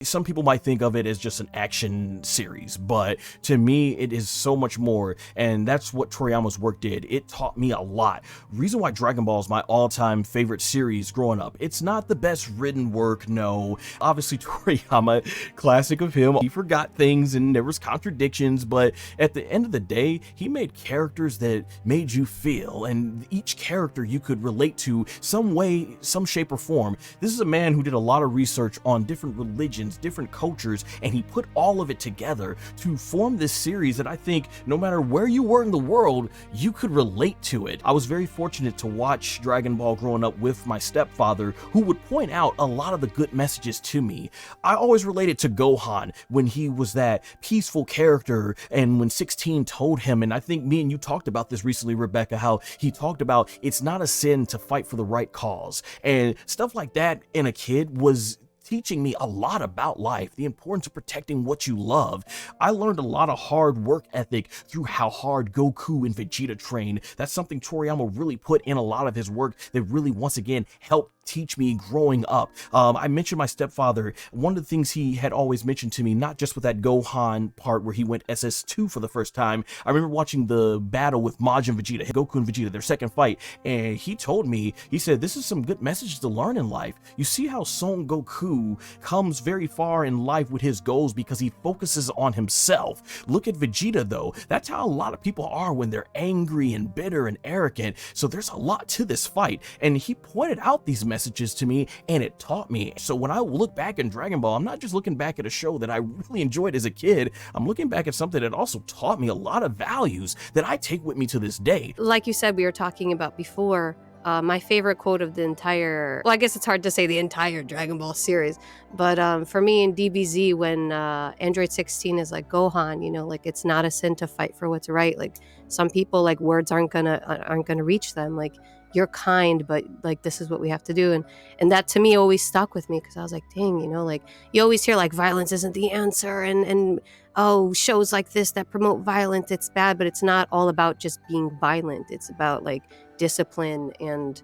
Some people might think of it as just an action series, but to me, it is so much more, and that's what Toriyama's work did. It taught me a lot. Reason why Dragon Ball is my all-time favorite series growing up. It's not the best written work, no. Obviously, Toriyama, classic of him, he forgot things and there was contradictions, but at the end of the day, he made characters that made you feel, and each character you could relate to some way, some shape or form. This is a man who did a lot of research on different religions, different cultures, and he put all of it together to form this series that I think no matter where you were in the world, you could relate to it. I was very fortunate to watch Dragon Ball growing up with my stepfather, who would point out a lot of the good messages to me. I always related to Gohan when he was that peaceful character, and when 16 told him, and I think me and you talked about this recently, Rebecca, how he talked about it's not a sin to fight for the right cause, and stuff like that in a kid was teaching me a lot about life, the importance of protecting what you love. I learned a lot of hard work ethic through how hard Goku and Vegeta trained. That's something Toriyama really put in a lot of his work that really, once again, helped teach me growing up. I mentioned my stepfather. One of the things he had always mentioned to me, not just with that Gohan part where he went SS2 for the first time, I remember watching the battle with Majin Vegeta, Goku and Vegeta, their second fight, and he told me, he said, this is some good messages to learn in life. You see how Son Goku comes very far in life with his goals because he focuses on himself. Look at Vegeta though. That's how a lot of people are when they're angry and bitter and arrogant. So there's a lot to this fight, and he pointed out these messages to me, and it taught me. So when I look back in Dragon Ball, I'm not just looking back at a show that I really enjoyed as a kid. I'm looking back at something that also taught me a lot of values that I take with me to this day. Like you said, we were talking about before, my favorite quote of the entire, well, I guess it's hard to say the entire Dragon Ball series, but for me in DBZ, when Android 16 is like, Gohan, you know, like, it's not a sin to fight for what's right. Like, some people, like, words aren't gonna reach them. Like, you're kind, but like, this is what we have to do. And that to me always stuck with me, because I was like, dang, you know, like, you always hear like violence isn't the answer, and oh, shows like this that promote violence, it's bad, but it's not all about just being violent. It's about like discipline and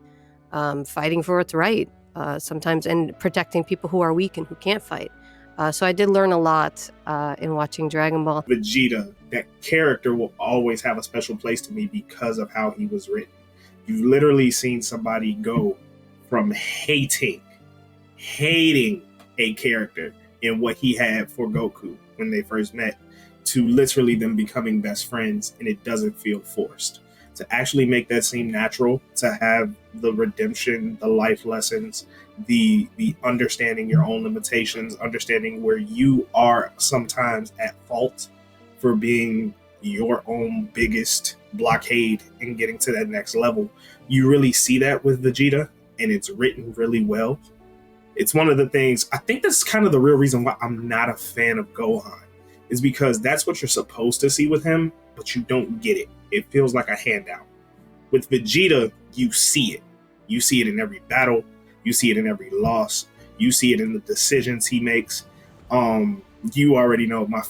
fighting for what's right sometimes, and protecting people who are weak and who can't fight. So I did learn a lot in watching Dragon Ball. Vegeta, that character will always have a special place to me because of how he was written. You've literally seen somebody go from hating a character and what he had for Goku when they first met, to literally them becoming best friends, and it doesn't feel forced. To actually make that seem natural, to have the redemption, the life lessons, the understanding your own limitations, understanding where you are sometimes at fault for being your own biggest blockade and getting to that next level. You really see that with Vegeta, and it's written really well. It's one of the things, I think that's kind of the real reason why I'm not a fan of Gohan, is because that's what you're supposed to see with him, but you don't get it. It feels like a handout. With Vegeta, you see it. You see it in every battle. You see it in every loss. You see it in the decisions he makes. You already know my